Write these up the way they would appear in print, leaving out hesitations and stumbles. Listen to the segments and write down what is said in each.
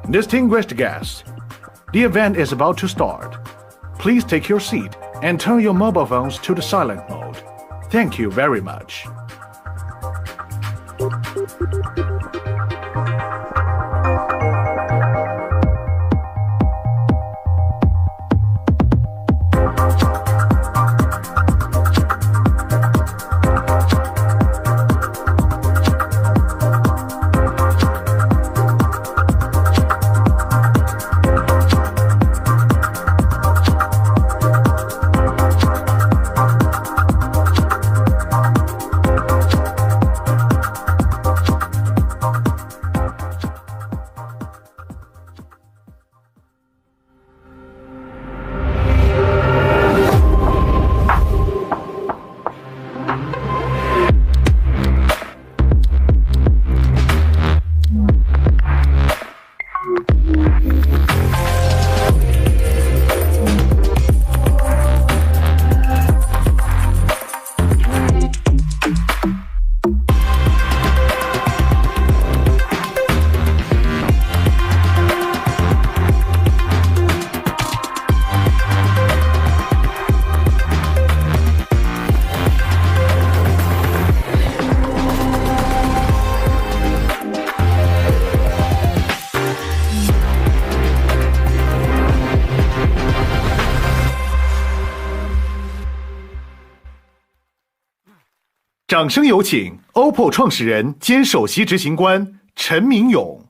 Distinguished guests, the event is about to start. Please take your seat and turn your mobile phones to the silent mode. Thank you very much.掌声有请 Oppo 创始人兼首席执行官陈明勇。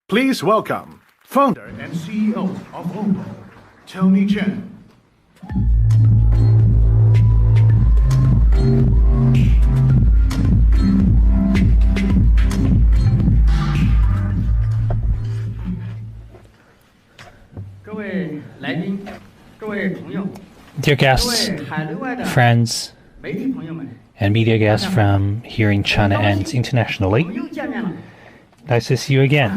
Please welcome founder and CEO of Oppo, Tony Chen. 各位来宾，各位朋友， Dear guests, friends, and media guests from here in China and internationally, 我们又见面了。 nice to see you again.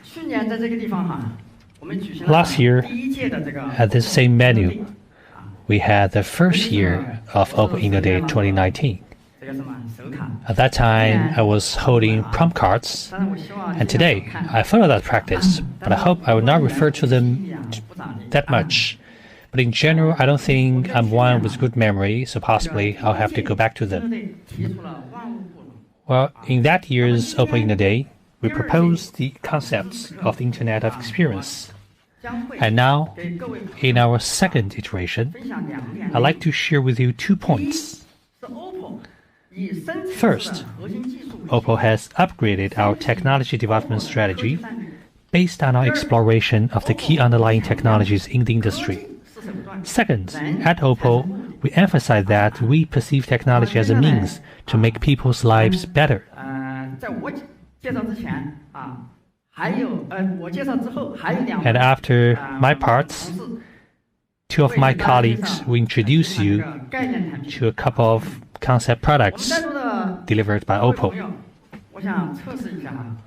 去年在这个地方哈，我们举行了 Last year, 第一届的这个 at this same venue, we had the first year of Oppo Inno Day 2019. 这个什么手卡， At that time, I was holding prompt cards, 但是我希望 and today I followed that practice, but I hope I will not refer to them 不咋地。 that much. But in general, I don't think I'm one with good memory, so possibly I'll have to go back to them. 队提出了万物不容。 Well, in that year's Oppo Inno Day, we proposed the concepts of the Internet of Experience. 将会 And now, 给各位 in our second iteration, 分享两点。 I'd like to share with you 2 points. 是 OPPO 以深层 First, 次的核心技术 Oppo has upgraded our technology development strategy based on our exploration of the key underlying technologies in the industry. 是手段。 Second, at Oppo, we emphasize that we perceive technology as a means to make people's lives better. 在我介绍之前啊，还有我介绍之后还有两位 And after my parts, 同事 2 of my colleagues will introduce you 概念产品。 to a couple of concept 我们 products 在座的 delivered by 各位 Oppo. 朋友，我想测试一下哈。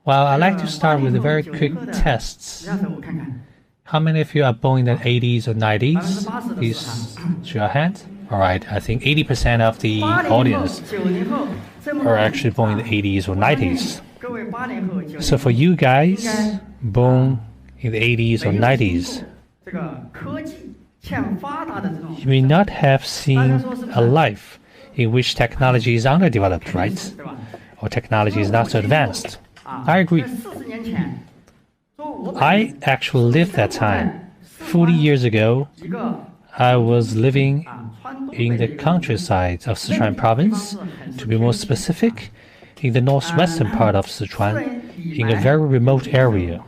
Well, I'd like to start with the very quick tests. 让手我看看， How many of you are born in the 80s or 90s? 80%的 Please show your hand. All right, I think 80% of the 80后、 audience 90后这么 are actually born in the 80s or 90s. 各位80后、90 So for you guys born in the 80s or 90s, 这个科技欠发达的这种， you may not have seen a life in which technology is underdeveloped, right? 对吧？ Or technology is not so advanced. I agree. 40年前，说500 I actually lived that time. 40 years ago, 一个 I was living 川东 in the 北 countryside of Sichuan province, to be more specific, in the northwestern part of Sichuan, in a very remote area.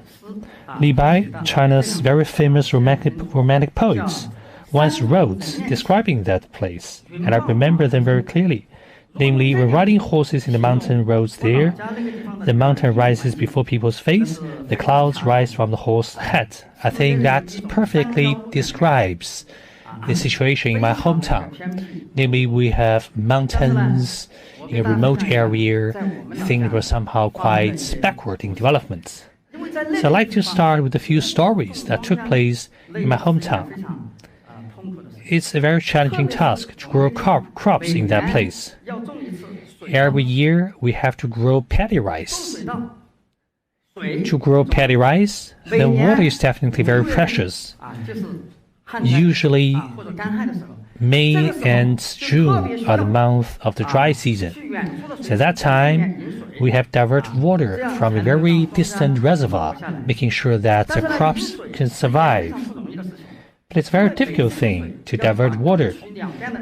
Li Bai, China's very famous romantic poet, once wrote describing that place, and I remember them very clearly. Namely, when riding horses in the mountain roads there, the mountain rises before people's face, the clouds rise from the horse's head. I think that perfectly describes the situation in my hometown. Namely, we have mountains in a remote area, things were somehow quite backward in development. So I'd like to start with a few stories that took place in my hometown. It's a very challenging task to grow crops in that place. every year we have to grow paddy rice. 水稻、水 To grow paddy rice, the water is definitely very precious. 啊，就是旱灾 Usually, 啊或者干旱的时候， May and June are the month of the dry season. 去远处的 So 水 at that 井 time, 水 we have divert water from a very distant reservoir, making sure that the crops can survive. 不容易的事情。 But it's a very difficult thing to divert water,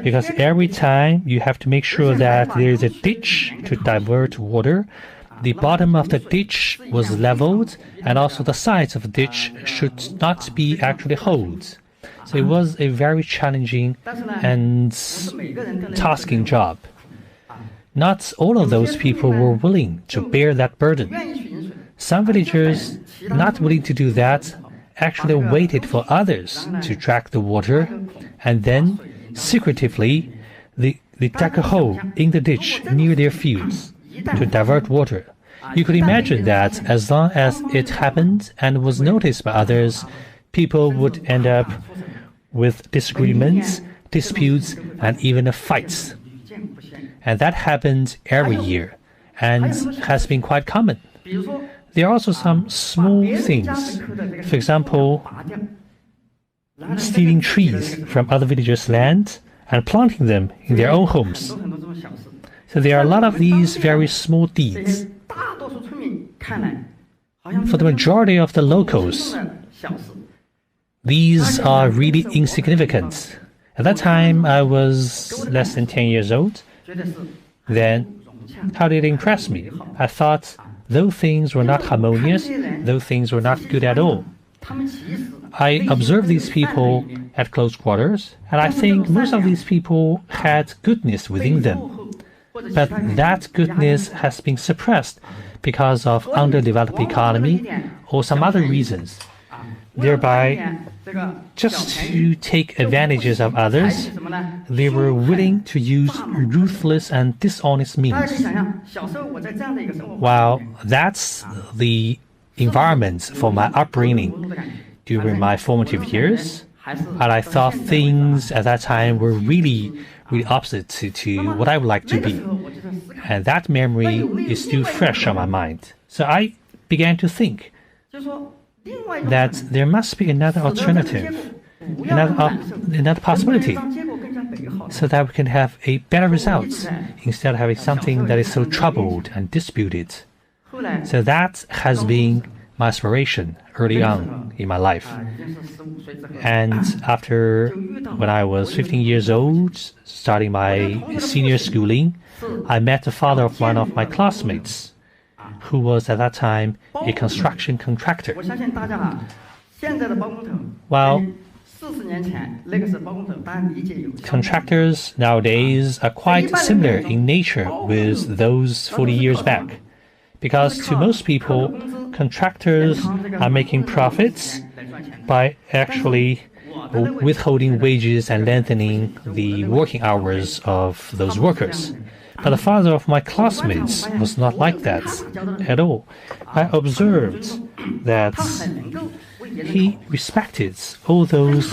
because every time you have to make sure that there is a ditch to divert water. The bottom of the ditch was leveled, and also the sides of the ditch should not be actually holes. So it was a very challenging and tasking job. Not all of those people were willing to bear that burden. Some villagers, not willing to do that, actually waited for others to track the water, and then, secretively, they dug a hole in the ditch near their fields to divert water. You could imagine that as long as it happened and was noticed by others, people would end up with disagreements, disputes, and even fights. And that happened every year and has been quite common. There are also some small things. For example, stealing trees from other villagers' land and planting them in their own homes. So there are a lot of these very small deeds. 大多数村民看来，好像 For the majority of the locals, 小事。 these are really insignificant. At that time, I was less than 10 years old. 觉得是 Then, how did it impress me? I thought, though things were not harmonious, though things were not good at all, 他们其实 I observed these people at close quarters, and I think most of these people had goodness within them. But that goodness has been suppressed because of underdeveloped economy or some other reasons. Thereby, 这个 just to take advantages of 采 others, 取什么呢？ they were willing to use ruthless and dishonest 大家 means. 可以想象，小时候我在这样的一个生活环 Well, that's the environment for my upbringing 境的感觉， during my formative years. 还是 And I thought things at that time were really opposite to what I would like to 那个 be. 时候我就在思考， And that memory is still fresh on my mind. So I began to think 就说另外一种 that there must be another alternative, 不要那么难受， another possibility, 让结果更加美好。 so that we can have a better results instead of having something that is so troubled and disputed. 后来 So that has been my aspiration early on in my life. 已经是15岁之后， And after, when I was 15 years old, starting my senior schooling, I met the father of one of my classmates, who was at that time a construction contractor. 我相信大家啊，现在的包工头 Well, 40年前那个是包工头，大家理解有差别。 contractors nowadays are quite similar in nature with those 40 years back. Because to most people, contractors are making profits by actually withholding wages and lengthening the working hours of those workers. But the father of my classmates was not like that at all. I observed that 很能够为别人 he respected all those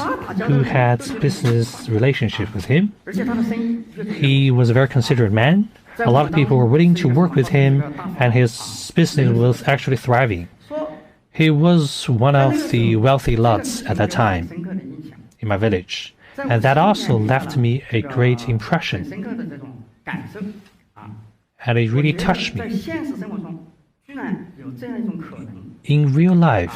who had business relationship with him. 而且他的生意越做越 He was a very considerate man. A lot of people were willing to work with him, and his business was actually thriving. 说 He was one of the wealthy lots at that time 深刻的影响， in my village, and that also left me a great 很 impression, 深刻的这种感受啊。 and it really 觉得 touched 在 me. 现实生活中，居然有这样一种可能， In real life,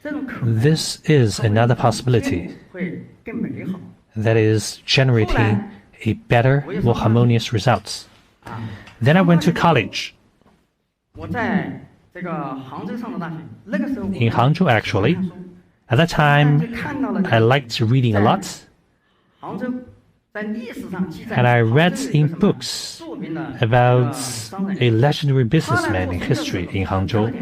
这种可能 this is another possibility 会更美好 that is generating a better, more harmonious results. 啊。 Then I went to college 我在这个杭州上的大学，那个时候我 in Hangzhou actually. 看书 At that time, 就看到了 I liked reading a lot, 杭州在历史上记载 and I 杭州 read 有一个 in 什么 books 著名的 about 商人 a legendary businessman in history in Hangzhou.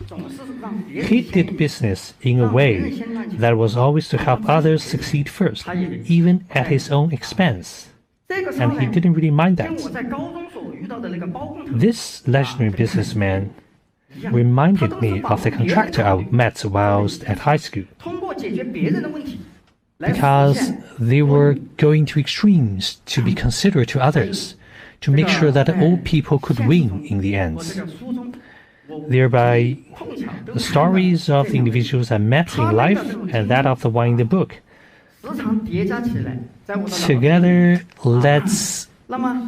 总是让别人 He did business in a way that was always to help others succeed first, even at his own expense. 这个商 And he 人 didn't really mind 跟 that. 我在高中所遇到的那个包工头 This legendary businessman reminded me of the contractor I met whilst at high school, 通过解决别人的问题来实 because 现 they were going to extremes to be considerate to others, to make sure that all people could win in the end. Thereby, the stories of the individuals are mapped in life and that of the one in the book together leads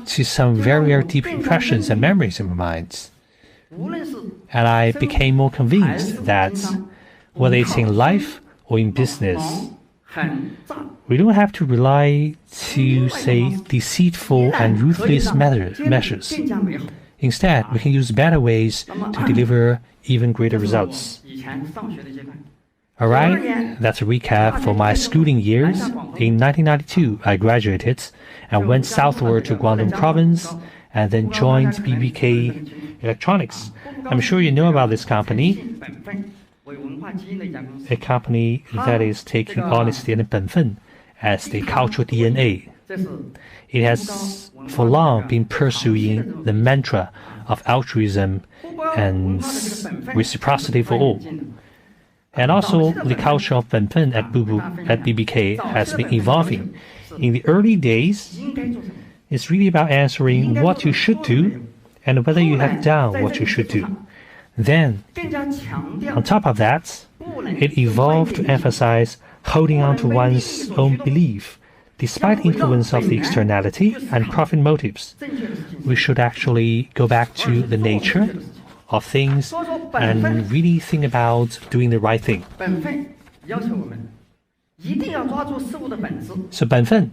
to some very, very deep impressions and memories in my mind. And I became more convinced that whether it's in life or in business, we don't have to rely to, say, deceitful and ruthless measures. Instead, we can use better ways to deliver even greater results. Alright, that's a recap for my schooling years. In 1992, I graduated and went southward to Guangdong province and then joined BBK Electronics. I'm sure you know about this company, a company that is taking honesty and 本分 as the cultural DNA. It has for long been pursuing the mantra of altruism and reciprocity for all. And also, the culture of 本分 at BBK has been evolving. In the early days, it's really about answering what you should do and whether you have done what you should do. Then, on top of that, it evolved to emphasize holding on to one's own belief. Despite influence of the externality and profit motives, we should actually go back to the nature of things and really think about doing the right thing. So 本分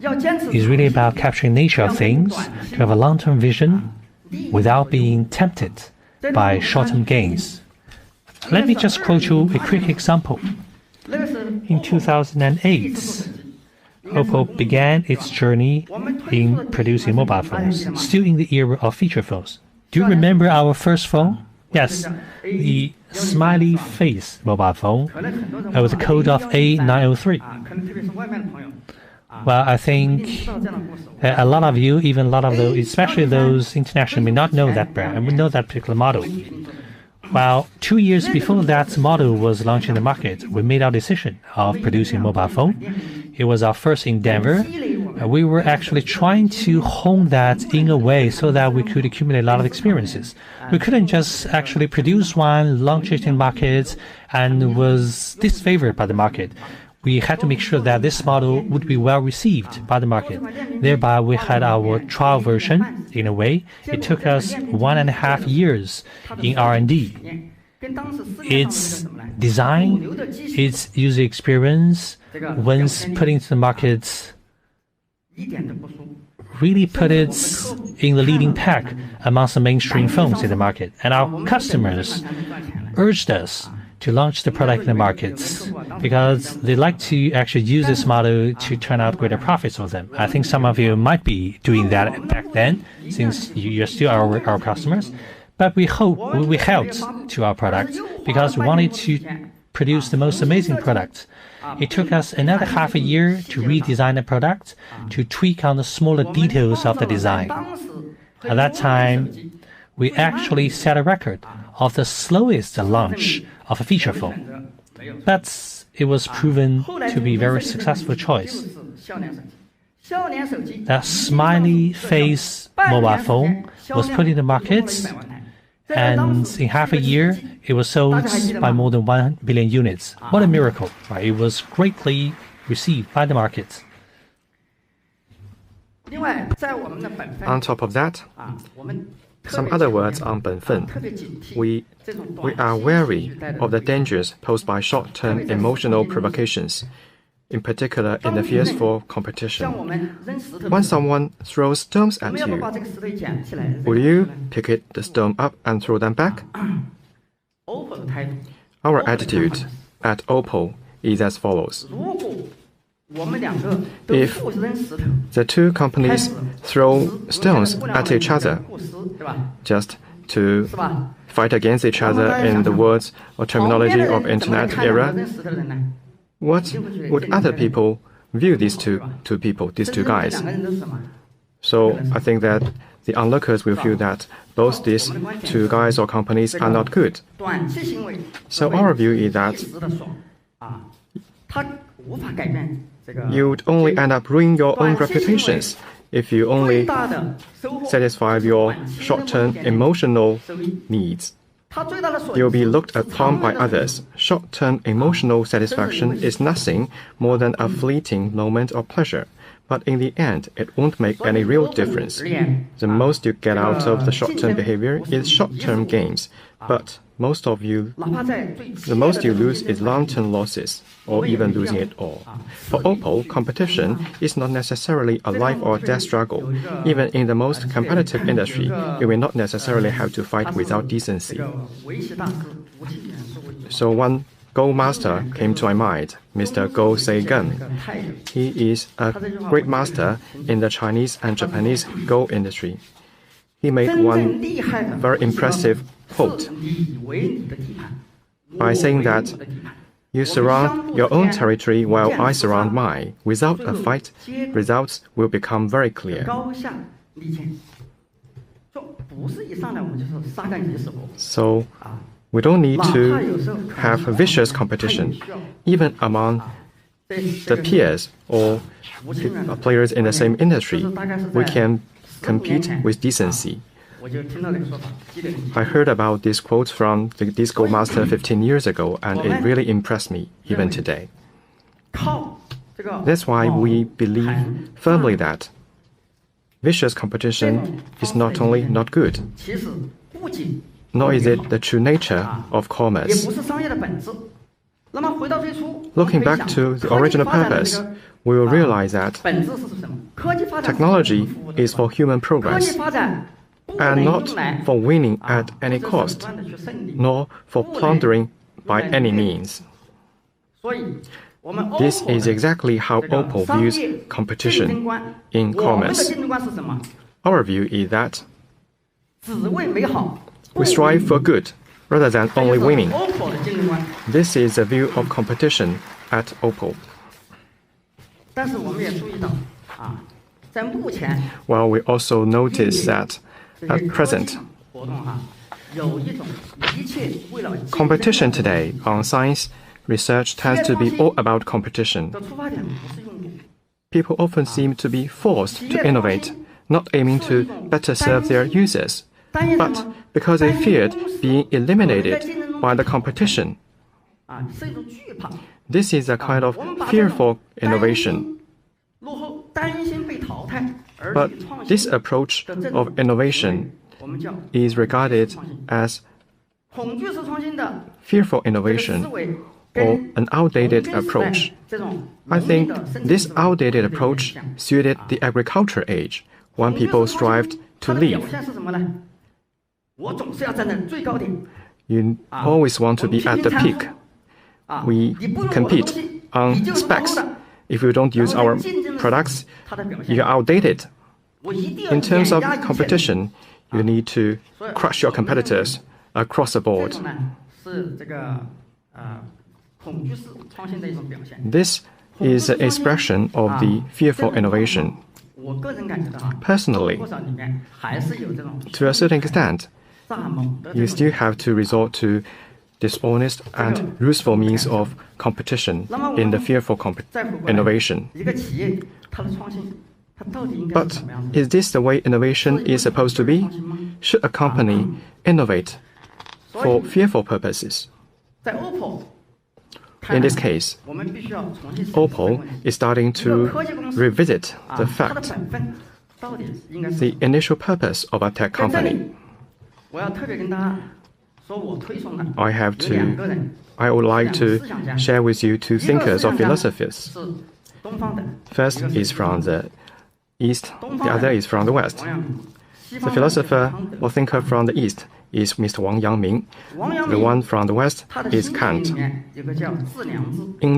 is really about capturing nature of things, to have a long-term vision without being tempted by short-term gains. Let me just quote you a quick example. In 2008, Oppo began its journey in producing mobile phones, still in the era of feature phones. Do you remember our first phone? Yes, the smiley face mobile phone with the code of A903. Well, I think a lot of you, even a lot of those, especially those international, may not know that brand and would know that particular model. Well, 2 years before that model was launched in the market, we made our decision of producing a mobile phone. It was our first endeavor. We were actually trying to hone that in a way so that we could accumulate a lot of experiences. We couldn't just actually produce one, launch it in markets, and was disfavored by the market. We had to make sure that this model would be well received by the market. Thereby, we had our trial version. In a way, it took us 1.5 years in R&D. Its design, its user experience, once put into the market, really put it in the leading pack amongst the mainstream phones in the market. And our customers urged us to launch the product in the markets because they like to actually use this model to turn out greater profits for them. I think some of you might be doing that back then, since you're still our customers. But we held to our product because we wanted to produce the most amazing product. It took us another half a year to redesign the product, to tweak on the smaller details of the design. At that time, we actually set a record of the slowest launch of a feature phone. But it was proven to be a very successful choice. That smiley face mobile phone was put in the market, and in half a year, it was sold by more than 1 billion units. What a miracle, right? It was greatly received by the market. On top of that, some other words on 本分. We are wary of the dangers posed by short-term emotional provocations, in particular in the fears for competition. When someone throws stones at you, will you pick the stone up and throw them back? Our attitude at Oppo is as follows. If the two companies throw stones at each other just to fight against each other in the words or terminology of internet era, what would other people view these two guys? So I think that the onlookers will feel that both these two guys or companies are not good. So our view is that you would only end up ruining your own reputations if you only satisfy your short-term emotional needs, you'll be looked upon by others. Short-term emotional satisfaction is nothing more than a fleeting moment of pleasure. But in the end, it won't make any real difference. The most you get out of the short-term behavior is short-term gains. But the most you lose is long-term losses, or even losing it all. For Oppo, competition is not necessarily a life or death struggle. Even in the most competitive industry, you will not necessarily have to fight without decency. So one Go master came to my mind, Mr. Go Seigen. He is a great master in the Chinese and Japanese Go industry. He made one very impressive quote by saying that you surround your own territory while I surround mine. Without a fight, results will become very clear. So, we don't need to have vicious competition. Even among the peers or players in the same industry, we can compete with decency. I heard about this quote from the disco master 15 years ago, and it really impressed me even today. That's why we believe firmly that vicious competition is not only not good, nor is it the true nature of commerce. Looking back to the original purpose, we will realize that technology is for human progress, and not for winning at any cost, nor for plundering by any means. This is exactly how Oppo views competition in commerce. Our view is that we strive for good rather than only winning. This is the view of competition at Oppo. Well, we also notice that at present, competition today on science research tends to be all about competition. People often seem to be forced to innovate, not aiming to better serve their users, but because they feared being eliminated by the competition. This is a kind of fearful innovation. But this approach of innovation is regarded as fearful innovation or an outdated approach. I think this outdated approach suited the agriculture age, when people strived to live. You always want to be at the peak. We compete on specs. If you don't use our products, you're outdated. In terms of competition, you need to crush your competitors across the board. This is an expression of the fearful innovation. Personally, to a certain extent, you still have to resort to dishonest and useful means of competition in the fearful innovation. But is this the way innovation is supposed to be? Should a company innovate for fearful purposes? In this case, Oppo is starting to revisit the fact, the initial purpose of a tech company. I would like to share with you two thinkers or philosophers. First is from the East, the other is from the West. The philosopher or thinker from the East is Mr. Wang Yangming. The one from the West is Kant. In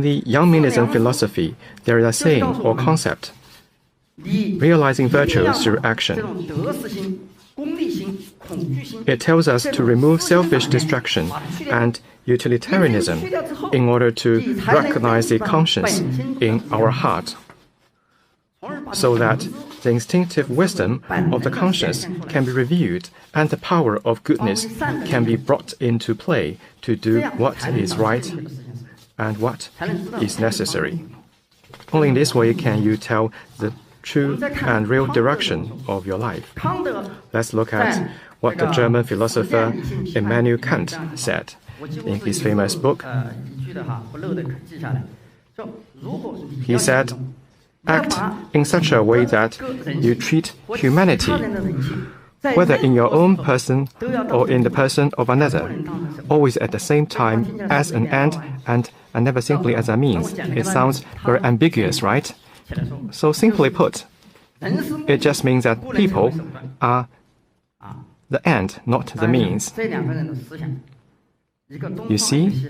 the Yangmingism philosophy, there is a saying or concept, realizing virtue through action. It tells us to remove selfish distraction and utilitarianism in order to recognize the conscience in our heart, so that the instinctive wisdom of the conscience can be revealed and the power of goodness can be brought into play to do what is right and what is necessary. Only in this way can you tell the true and real direction of your life. Let's look at what the German philosopher Immanuel Kant said in his famous book. He said, "Act in such a way that you treat humanity, whether in your own person or in the person of another, always at the same time as an end and never simply as a means." It sounds very ambiguous, right? So simply put, it just means that people are the end, not the means. You see,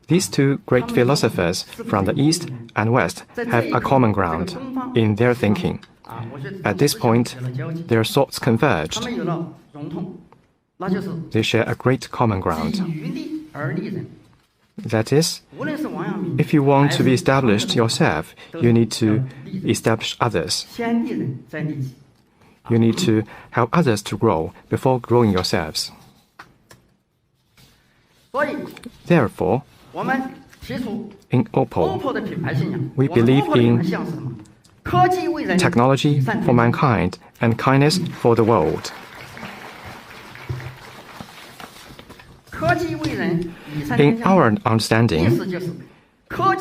these two great philosophers from the East and West have a common ground in their thinking. At this point, their thoughts converged. They share a great common ground. That is, if you want to be established yourself, you need to establish others. You need to help others to grow before growing yourselves. Therefore, in Oppo, we believe in technology for mankind and kindness for the world. In our understanding,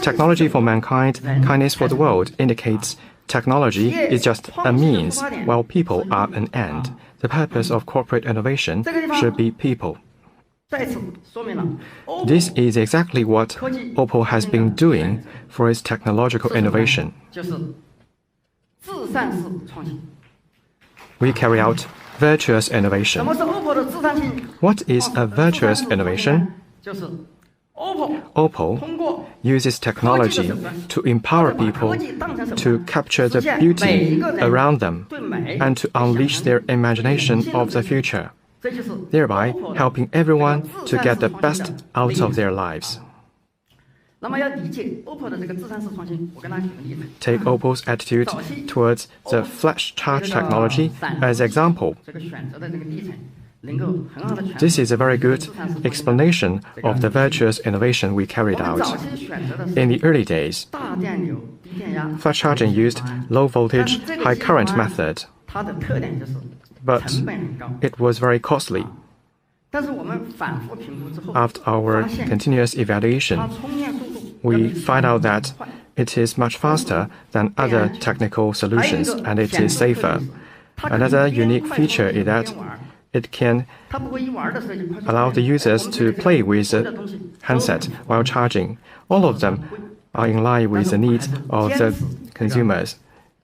technology for mankind, kindness for the world indicates technology is just a means, while people are an end. The purpose of corporate innovation should be people. This is exactly what Oppo has been doing for its technological innovation. We carry out virtuous innovation. What is a virtuous innovation? Oppo uses technology to empower people to capture the beauty around them and to unleash their imagination of the future, thereby helping everyone to get the best out of their lives. Take Oppo's attitude towards the flash charge technology as an example. This is a very good explanation of the virtuous innovation we carried out. In the early days, flash charging used low voltage, high current method, but it was very costly. After our continuous evaluation, we find out that it is much faster than other technical solutions and it is safer. Another unique feature is that it can allow the users to play with the handset while charging. All of them are in line with the needs of the consumers.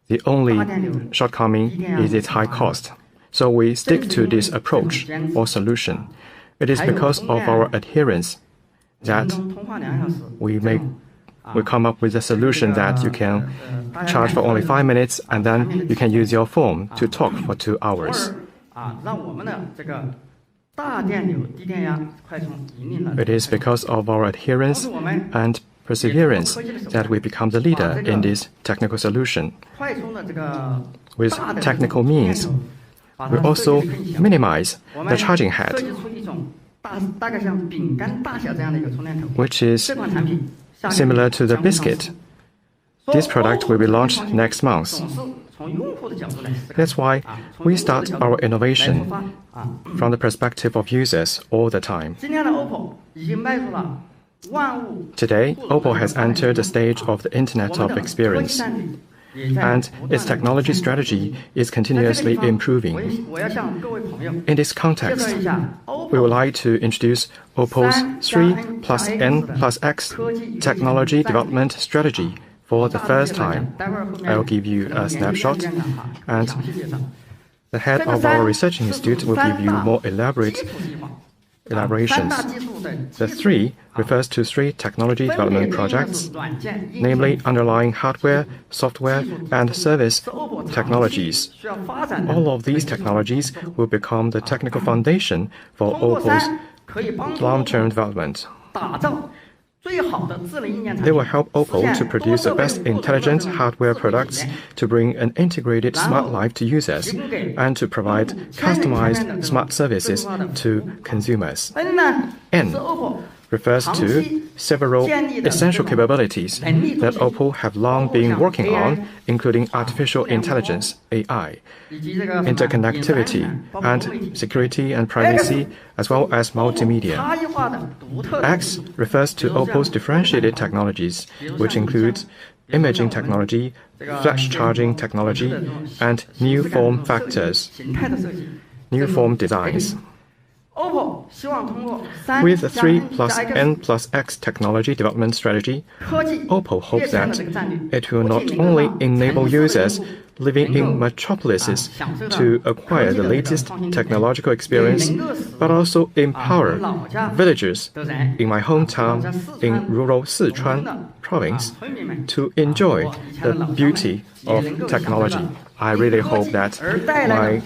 The only shortcoming is its high cost. So we stick to this approach or solution. It is because of our adherence that we come up with a solution that you can charge for only 5 minutes and then you can use your phone to talk for 2 hours. It is because of our adherence and perseverance that we become the leader in this technical solution. With technical means, we also minimize the charging head, which is similar to the biscuit. This product will be launched next month. That's why we start our innovation from the perspective of users all the time. Today, Oppo has entered the stage of the Internet of Experience, and its technology strategy is continuously improving. In this context, we would like to introduce Oppo's 3+N+X technology development strategy for the first time. I'll give you a snapshot, and the head of our research institute will give you more elaborations. The 3 refers to 3 technology development projects, namely underlying hardware, software, and service technologies. All of these technologies will become the technical foundation for Oppo's long-term development. They will help Oppo to produce the best intelligent hardware products, to bring an integrated smart life to users, and to provide customized smart services to consumers. N refers to several essential capabilities that Oppo have long been working on, including artificial intelligence, AI, interconnectivity, and security and privacy, as well as multimedia. X refers to Oppo's differentiated technologies, which include imaging technology, flash charging technology, and new form factors, new form designs. With the 3+N+X technology development strategy, Oppo hopes that it will not only enable users living in metropolises to acquire the latest technological experience, but also empower villagers in my hometown in rural Sichuan province to enjoy the beauty of technology. I really hope that my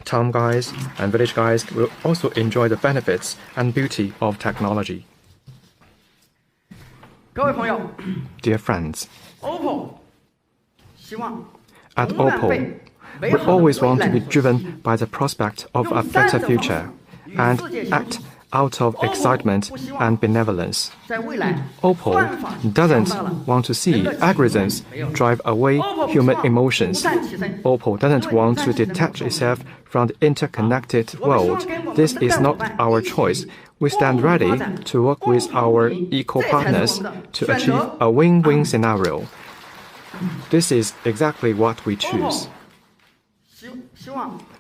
town guys and village guys will also enjoy the benefits and beauty of technology. Dear friends, at Oppo, we always want to be driven by the prospect of a better future and act out of excitement and benevolence. Oppo doesn't want to see algorithms drive away human emotions. Oppo doesn't want to detach itself from the interconnected world. This is not our choice. We stand ready to work with our eco-partners to achieve a win-win scenario. This is exactly what we choose.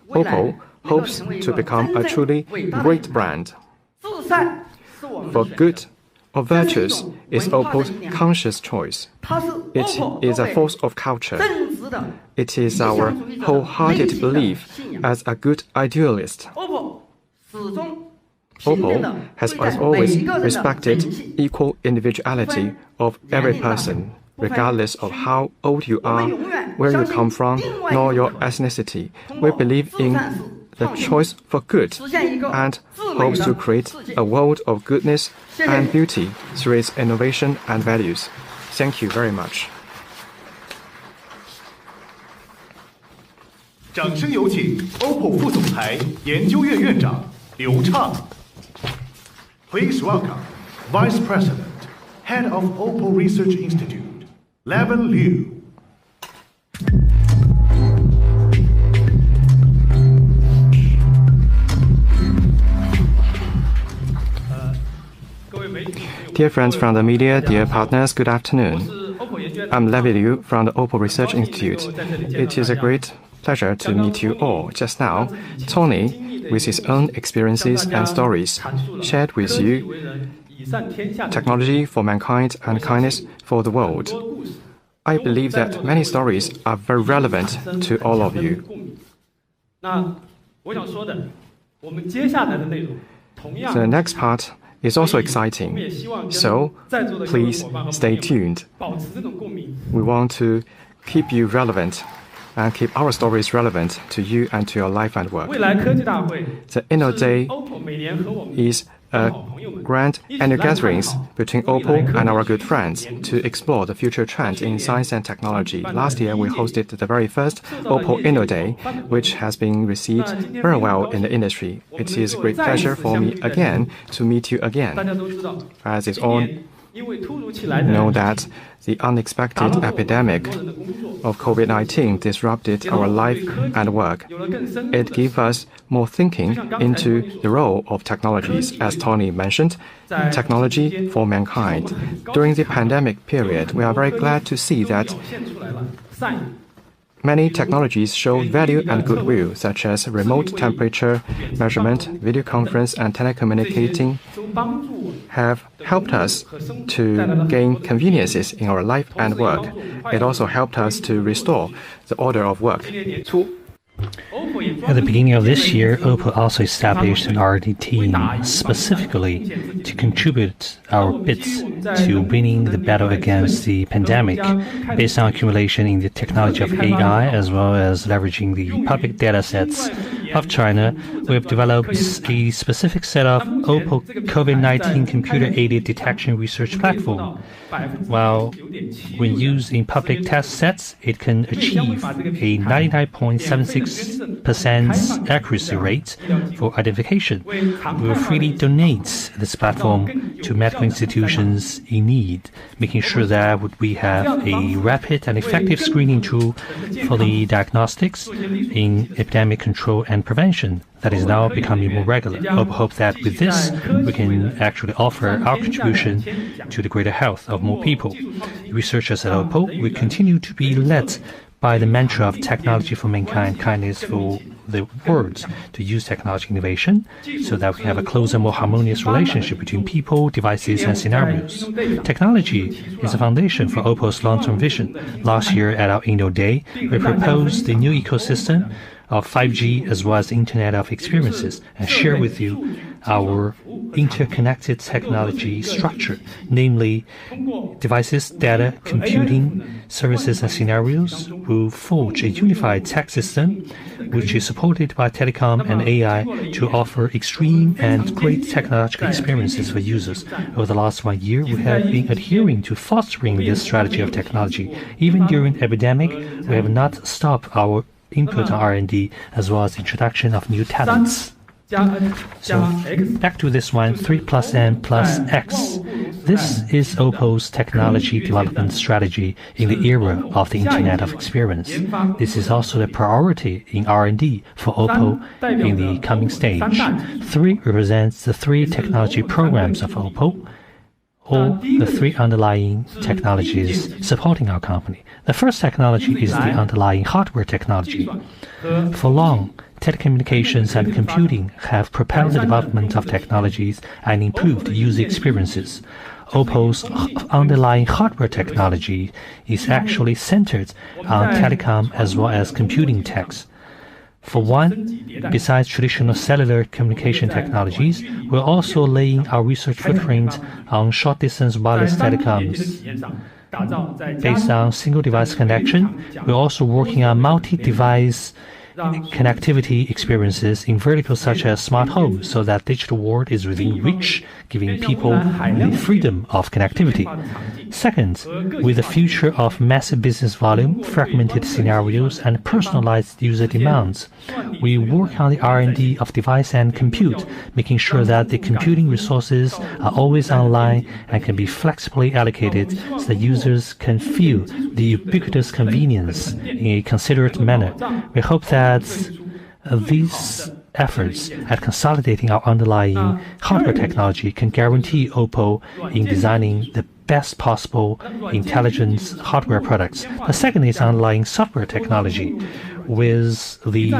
Oppo hopes to become a truly great brand. For good or virtuous is Oppo's conscious choice. It is a force of culture. It is our wholehearted belief as a good idealist. Oppo has always respected equal individuality of every person, regardless of how old you are, where you come from, nor your ethnicity. We believe in the choice for good and hopes to create a world of goodness and beauty through its innovation and values. Thank you very much. 掌声有请 OPPO 副总裁、研究院院长刘畅。Please welcome Vice President, Head of Oppo Research Institute, Levin Liu. Dear friends from the media, dear partners, good afternoon. I'm Levin Liu from the Oppo Research Institute. It is a great pleasure to meet you all. Just now, Tony, with his own experiences and stories, shared with you technology for mankind and kindness for the world. I believe that many stories are very relevant to all of you. The next part is also exciting, so please stay tuned. We want to keep you relevant and keep our stories relevant to you and to your life and work. The Inno Day is a grand annual gatherings between Oppo and our good friends to explore the future trends in science and technology. Last year, we hosted the very first Oppo Inno Day, which has been received very well in the industry. It is a great pleasure for me again to meet you again. As is all know that the unexpected epidemic of COVID-19 disrupted our life and work. It gave us more thinking into the role of technologies, as Tony mentioned, technology for mankind. During the pandemic period, we are very glad to see that many technologies show value and goodwill, such as remote temperature measurement, video conference, and telecommunicating, have helped us to gain conveniences in our life and work. It also helped us to restore the order of work. At the beginning of this year, Oppo also established an R&D team specifically to contribute our bits to winning the battle against the pandemic based on accumulation in the technology of AI as well as leveraging the public data sets of China. We have developed a specific set of Oppo COVID-19 computer-aided detection research platform. While when used in public test sets, it can achieve a 99.76% 99% accuracy rate for identification. We will freely donate this platform to medical institutions in need, making sure that we have a rapid and effective screening tool for the diagnostics in epidemic control and prevention that is now becoming more regular. I hope that with this, we can actually offer our contribution to the greater health of more people. Researchers at Oppo will continue to be led by the mantra of technology for mankind, kindness for the world, to use technology innovation so that we have a closer, more harmonious relationship between people, devices, and scenarios. Technology is a foundation for Oppo's long-term vision. Last year at our Inno Day, we proposed the new ecosystem of 5G as well as Internet of Experiences and share with you our interconnected technology structure, namely devices, data, computing, services, and scenarios will forge a unified tech system which is supported by telecom and AI to offer extreme and great technological experiences for users. Over the last 1 year, we have been adhering to fostering this strategy of technology. Even during the epidemic, we have not stopped our input on R&D as well as introduction of new talents. So back to this one, 3 plus N plus X. This is Oppo's technology development strategy in the era of the Internet of Experience. This is also the priority in R&D for Oppo in the coming stage. 3 represents the 3 technology programs of Oppo, or the 3 underlying technologies supporting our company. The first technology is the underlying hardware technology. For long, telecommunications and computing have propelled the development of technologies and improved user experiences. Oppo's underlying hardware technology is actually centered on telecom as well as computing techs. For one, besides traditional cellular communication technologies, we're also laying our research footprint on short-distance wireless telecoms. Based on single-device connection, we're also working on multi-device connectivity experiences in verticals such as smart home so that digital world is within reach, giving people the freedom of connectivity. Second, with the future of massive business volume, fragmented scenarios, and personalized user demands, we work on the R&D of device and compute, making sure that the computing resources are always online and can be flexibly allocated so that users can feel the ubiquitous convenience in a considerate manner. We hope that these efforts at consolidating our underlying hardware technology can guarantee Oppo in designing the best possible intelligence hardware products. The second is underlying software technology. With the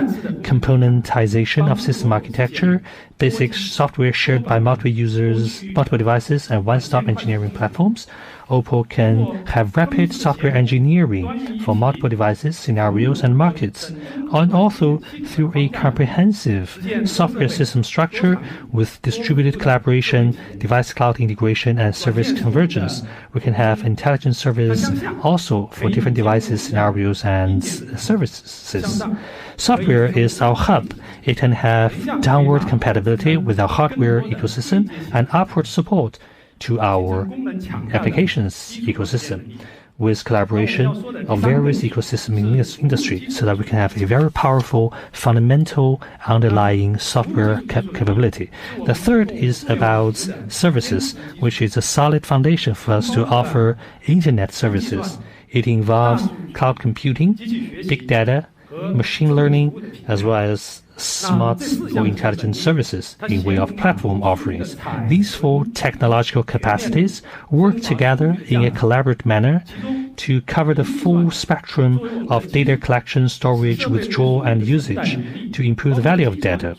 componentization of system architecture, basic software shared by multiple users, multiple devices, and one-stop engineering platforms, Oppo can have rapid software engineering for multiple devices, scenarios, and markets. And also, through a comprehensive software system structure with distributed collaboration, device cloud integration, and service convergence, we can have intelligent service also for different devices, scenarios, and services. Software is our hub. It can have downward compatibility with our hardware ecosystem and upward support to our applications ecosystem with collaboration of various ecosystem in this industry so that we can have a very powerful fundamental underlying software capability. The third is about services, which is a solid foundation for us to offer internet services. It involves cloud computing, big data, machine learning, as well as smart or intelligent services in way of platform offerings. These 4 technological capacities work together in a collaborative manner to cover the full spectrum of data collection, storage, withdrawal, and usage to improve the value of data.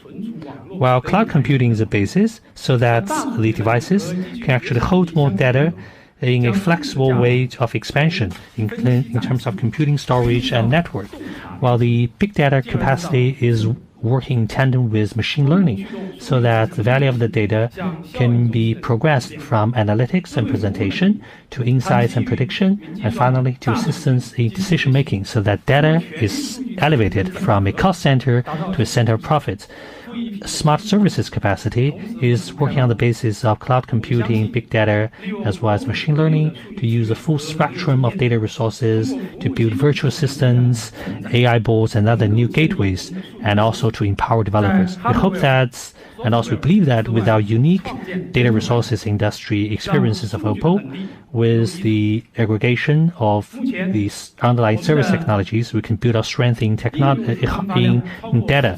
While cloud computing is a basis so that the devices can actually hold more data in a flexible way of expansion in terms of computing, storage, and network, while the big data capacity is working in tandem with machine learning so that the value of the data can be progressed from analytics and presentation to insights and prediction, and finally to assistance in decision making so that data is elevated from a cost center to a center of profit. smart services capacity is working on the basis of cloud computing, big data, as well as machine learning to use a full spectrum of data resources to build virtual assistants, AI boards, and other new gateways, and also to empower developers. We hope that, and also we believe that with our unique data resources industry experiences of Oppo, with the aggregation of these underlying service technologies, we can build our strength in data,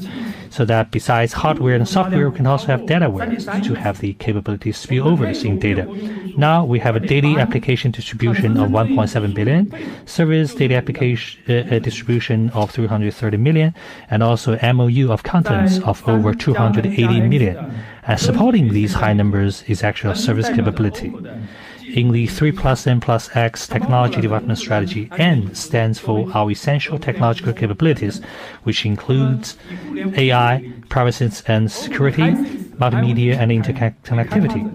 so that besides hardware and software, we can also have dataware to have the capability to spill over in data. Now we have a daily application distribution of 1.7 billion, service daily application distribution of 330 million, and also MOU of contents of over 280 million. And supporting these high numbers is actually a service capability. In the 3+N+X technology development strategy, N stands for our essential technological capabilities, which includes AI, privacy and security, multimedia, and interconnectivity.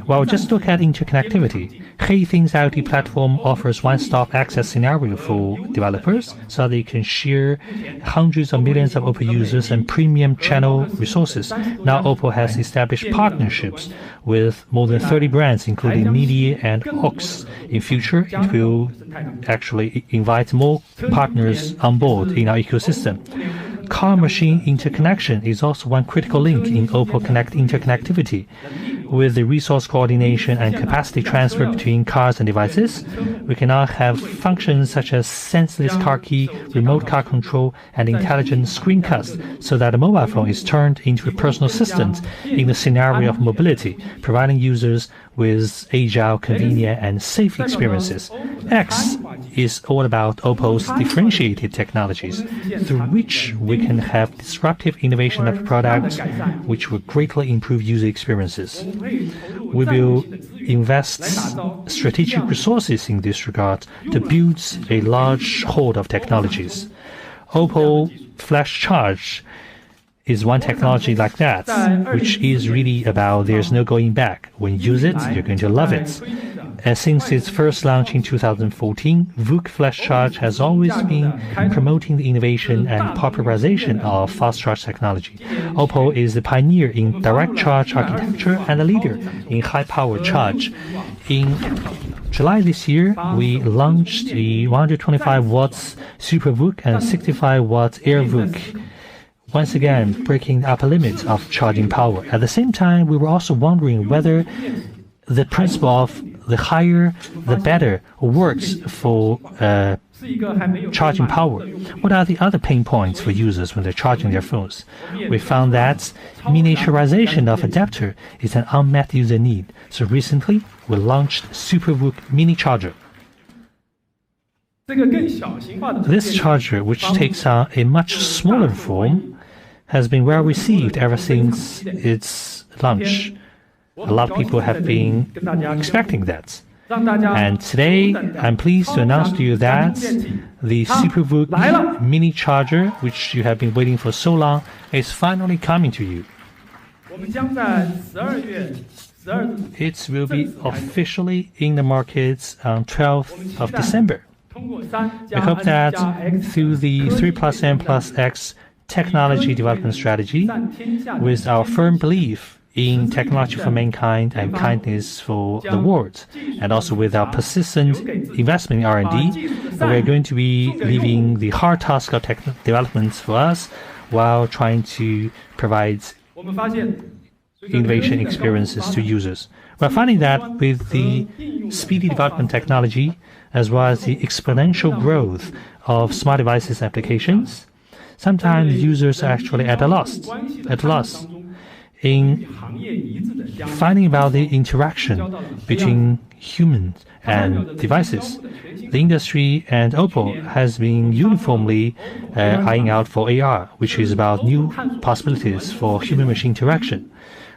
Well, just look at interconnectivity. Heithing's IoT platform offers one-stop access scenario for developers, so they can share hundreds of millions of Oppo users and premium channel resources. Now Oppo has established partnerships with more than 30 brands, including Media and Ox. In future, it will actually invite more partners on board in our ecosystem. Car-machine interconnection is also one critical link in Oppo Connect interconnectivity. With the resource coordination and capacity transfer between cars and devices, we can now have functions such as senseless car key, remote car control, and intelligent screencast, so that a mobile phone is turned into a personal assistant in the scenario of mobility, providing users with agile, convenient, and safe experiences. X is all about Oppo's differentiated technologies, through which we can have disruptive innovation of products which will greatly improve user experiences. We will invest strategic resources in this regard to build a large hoard of technologies. Oppo Flash Charge is one technology like that, which is really about there's no going back. When you use it, you're going to love it. And since its first launch in 2014, VOOC Flash Charge has always been promoting the innovation and popularization of fast charge technology. Oppo is the pioneer in direct charge architecture and a leader in high-power charge. In July this year, we launched the 125 watts Super VOOC and 65 watts Air VOOC, once again breaking the upper limits of charging power. At the same time, we were also wondering whether the principle of the higher, the better works for charging power. What are the other pain points for users when they're charging their phones? We found that miniaturization of adapter is an unmet user need. So recently, we launched Super VOOC Mini Charger. This charger, which takes on a much smaller form, has been well received ever since its launch. A lot of people have been expecting that. And today, I'm pleased to announce to you that the Super VOOC Mini Charger, which you have been waiting for so long, is finally coming to you. It will be officially in the markets on 12th of December. We hope that through the 3+N+X technology development strategy, with our firm belief in technology for mankind and kindness for the world, and also with our persistent investment in R&D, we're going to be leaving the hard task of tech development for us while trying to provide innovation experiences to users. We're finding that with the speedy development technology, as well as the exponential growth of smart devices applications, sometimes users are actually at a loss in finding about the interaction between humans and devices. The industry and Oppo has been uniformly eyeing out for AR, which is about new possibilities for human-machine interaction.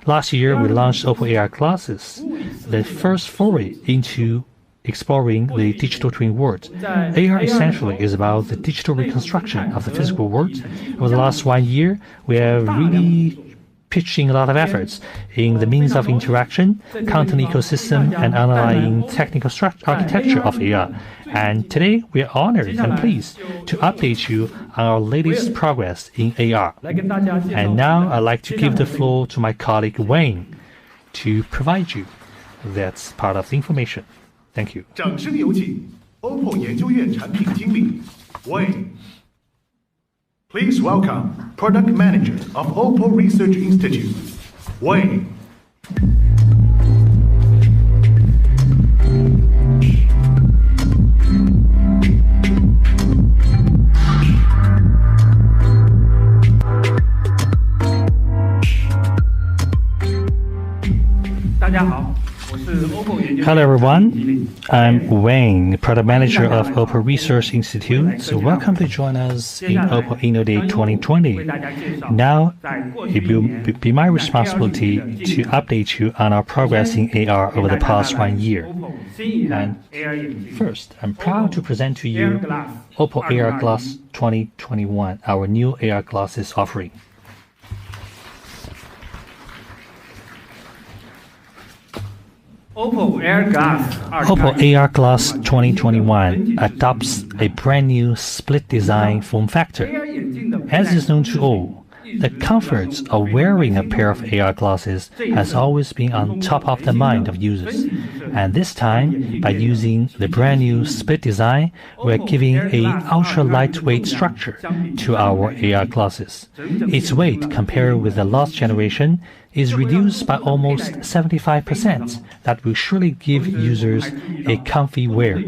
Last year, we launched Oppo AR glasses, the first foray into exploring the digital twin world. AR essentially is about the digital reconstruction of the physical world. Over the last 1 year, we have really pitching a lot of efforts in the means of interaction, content ecosystem, and underlying technical architecture of AR. And today, we are honored and pleased to update you on our latest progress in AR. And now, I'd like to give the floor to my colleague Wayne to provide you that part of the information. Thank you. 掌声有请 OPPO 研究院产品经理 Wayne. Please welcome Product Manager of Oppo Research Institute, Wayne. 大家好，我是 OPPO 研究院 Hello everyone, I'm Wayne, Product Manager of Oppo Research Institute. So welcome to join us in Oppo Inno Day 2020. Now, it will be my responsibility to update you on our progress in AR over the past 1 year. And first, I'm proud to present to you Oppo AR Glass 2021, our new AR glasses offering. Oppo AR Glass 2021 adopts a brand new split design form factor. As is known to all, the comfort of wearing a pair of AR glasses has always been on top of the mind of users. And this time, by using the brand new split design, we're giving a ultra lightweight structure to our AR glasses. Its weight, compared with the last generation, is reduced by almost 75%. That will surely give users a comfy wear.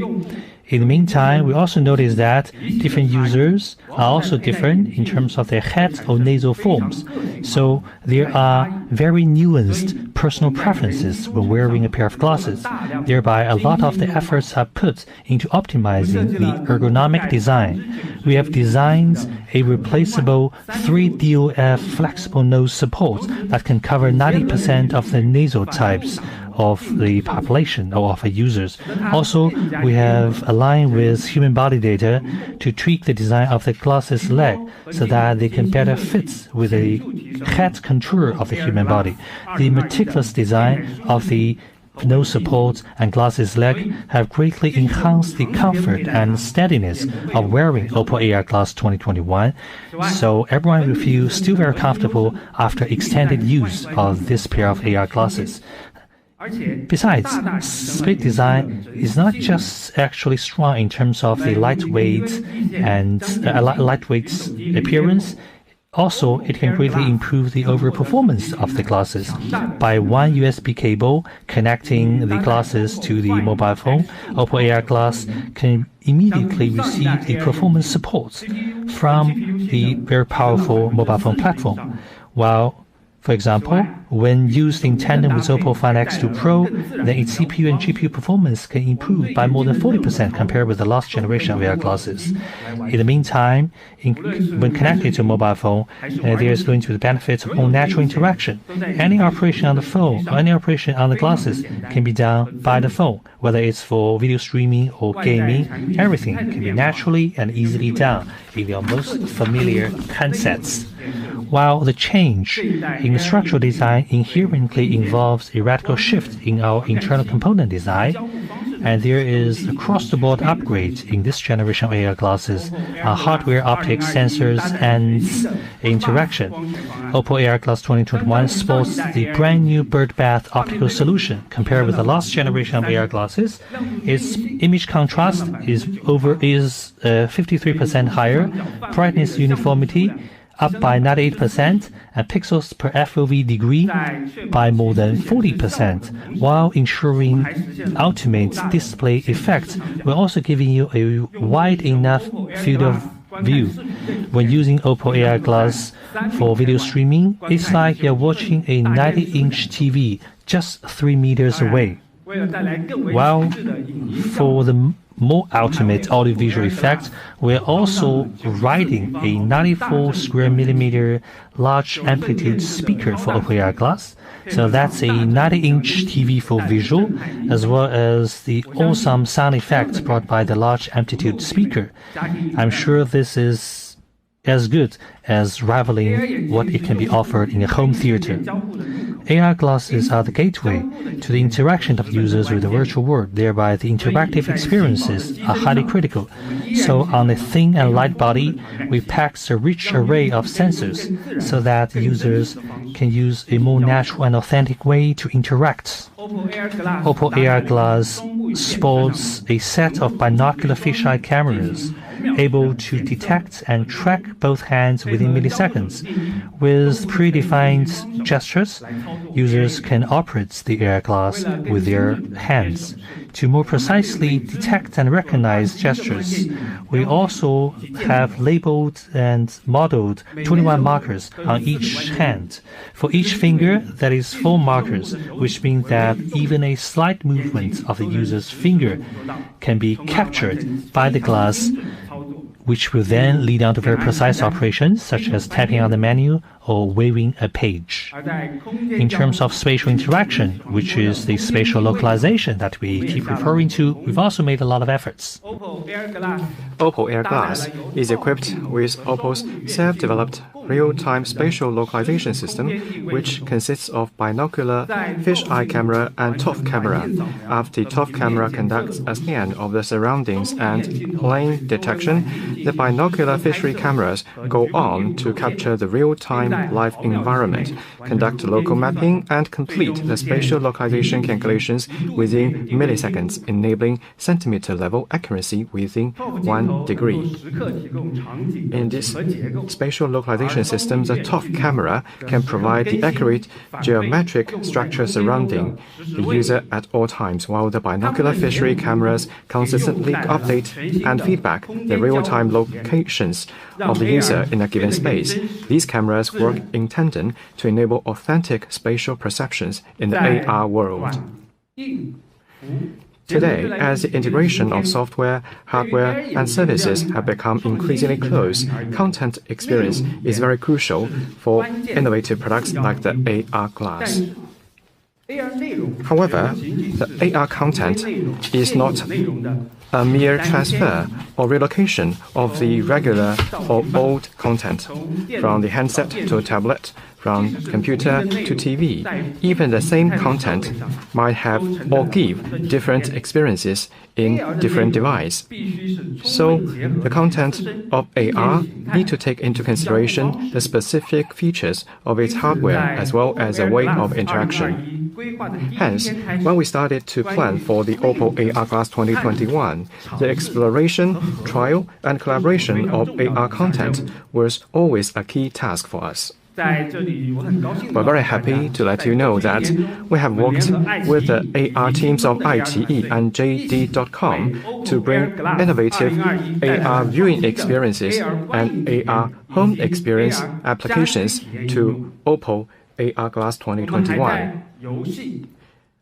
In the meantime, we also notice that different users are also different in terms of their head or nasal forms. So there are very nuanced personal preferences when wearing a pair of glasses. Thereby, a lot of the efforts are put into optimizing the ergonomic design. We have designed a replaceable 3DOF flexible nose support that can cover 90% of the nasal types of the population or of the users. Also, we have aligned with human body data to tweak the design of the glasses leg so that they can better fit with the head contour of the human body. The meticulous design of the nose support and glasses leg have greatly enhanced the comfort and steadiness of wearing Oppo AR Glass 2021, so everyone will feel still very comfortable after extended use of this pair of AR glasses. Besides, split design is not just actually strong in terms of the lightweight appearance. Also, it can greatly improve the overall performance of the glasses. By one USB cable connecting the glasses to the mobile phone, Oppo AR Glass can immediately receive the performance support from the very powerful mobile phone platform. While, for example, when used in tandem with Oppo Find X2 Pro, then its CPU and GPU performance can improve by more than 40% compared with the last generation of AR glasses. In the meantime, when connected to a mobile phone, there is going to be the benefits of more natural interaction. Any operation on the phone or any operation on the glasses can be done by the phone, whether it's for video streaming or gaming. Everything can be naturally and easily done in your most familiar handsets. While the change in the structural design inherently involves a radical shift in our internal component design, and there is across-the-board upgrade in this generation of AR glasses on hardware, optics, sensors, and interaction. Oppo AR Glass 2021 sports the brand new bird bath optical solution. Compared with the last generation of AR glasses, its image contrast is 53% higher, brightness uniformity up by 98%, and pixels per FOV degree by more than 40%, while ensuring ultimate display effect. We're also giving you a wide enough field of view. When using Oppo AR Glass for video streaming, it's like you're watching a 90-inch TV just 3 meters away. While for the more ultimate audiovisual effect, we're also riding a 94 square millimeter large amplitude speaker for Oppo AR Glass. So that's a 90-inch TV for visual, as well as the awesome sound effects brought by the large amplitude speaker. I'm sure this is as good as rivaling what it can be offered in a home theater. AR glasses are the gateway to the interaction of users with the virtual world. Thereby, the interactive experiences are highly critical. So, on a thin and light body, we packed a rich array of sensors so that users can use a more natural and authentic way to interact. Oppo AR Glass sports a set of binocular fisheye cameras able to detect and track both hands within milliseconds. With predefined gestures, users can operate the AR glass with their hands. To more precisely detect and recognize gestures, we also have labeled and modeled 21 markers on each hand. For each finger, that is 4 markers, which means that even a slight movement of the user's finger can be captured by the glass, which will then lead on to very precise operations such as tapping on the menu or waving a page. In terms of spatial interaction, which is the spatial localization that we keep referring to, we've also made a lot of efforts. Oppo Air Glass is equipped with Oppo's self-developed real-time spatial localization system, which consists of binocular, fisheye camera, and ToF camera. After the ToF camera conducts a scan of the surroundings and plane detection, the binocular fisheye cameras go on to capture the real-time live environment, conduct local mapping, and complete the spatial localization calculations within milliseconds, enabling centimeter-level accuracy within 1 degree. In this spatial localization system, the ToF camera can provide the accurate geometric structure surrounding the user at all times, while the binocular fishery cameras consistently update and feedback the real-time locations of the user in a given space. These cameras work in tandem to enable authentic spatial perceptions in the AR world. Today, as the integration of software, hardware, and services have become increasingly close, content experience is very crucial for innovative products like the AR glass. However, the AR content is not a mere transfer or relocation of the regular or old content from the handset to a tablet, from computer to TV. Even the same content might have or give different experiences in different devices. So, the content of AR need to take into consideration the specific features of its hardware as well as a way of interaction. Hence, when we started to plan for the Oppo AR Glass 2021, the exploration, trial, and collaboration of AR content was always a key task for us. We're very happy to let you know that we have worked with the AR teams of iQIYI and JD.com to bring innovative AR viewing experiences and AR home experience applications to Oppo AR Glass 2021,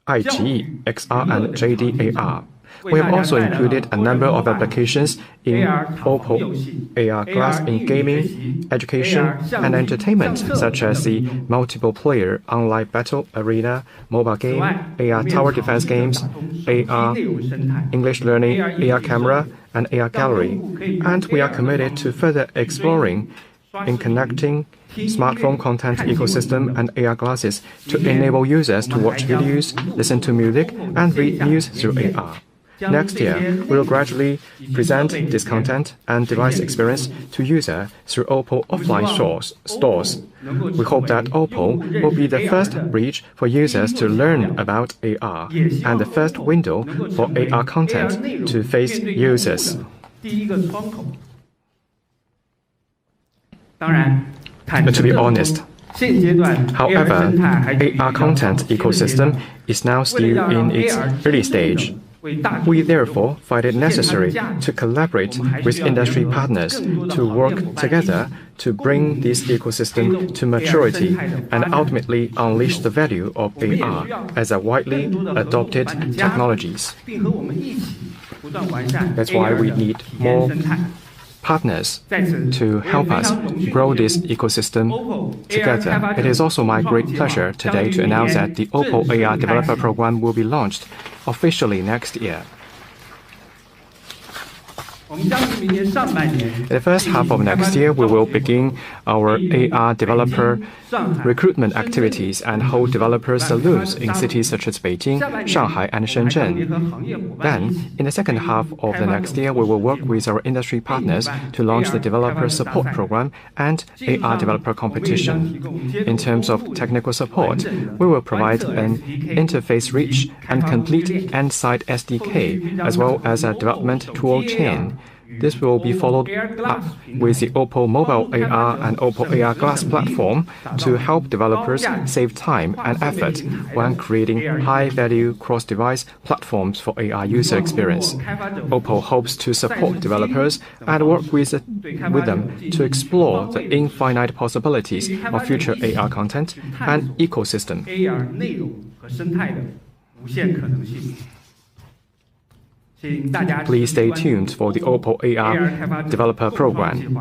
iQIYI, XR, and JD AR. We have also included a number of applications in Oppo AR Glass in gaming, education, and entertainment, such as the multiple-player online battle arena, mobile game, AR tower defense games, AR English learning, AR camera, and AR gallery. And we are committed to further exploring in connecting smartphone content ecosystem and AR glasses to enable users to watch videos, listen to music, and read news through AR. Next year, we will gradually present this content and device experience to users through Oppo offline stores. We hope that Oppo will be the first bridge for users to learn about AR and the first window for AR content to face users. To be honest, however, AR content ecosystem is now still in its early stage. We therefore find it necessary to collaborate with industry partners to work together to bring this ecosystem to maturity and ultimately unleash the value of AR as a widely adopted technologies. That's why we need more partners to help us grow this ecosystem together. It is also my great pleasure today to announce that the Oppo AR Developer Program will be launched officially next year. In the first half of next year, we will begin our AR developer recruitment activities and hold developer saloons in cities such as Beijing, Shanghai, and Shenzhen. Then, in the second half of the next year, we will work with our industry partners to launch the developer support program and AR developer competition. In terms of technical support, we will provide an interface-rich and complete end-side SDK, as well as a development tool chain. This will be followed up with the Oppo Mobile AR and Oppo AR Glass platform to help developers save time and effort when creating high-value cross-device platforms for AR user experience. Oppo hopes to support developers and work with them to explore the infinite possibilities of future AR content and ecosystem. Please stay tuned for the Oppo AR developer program.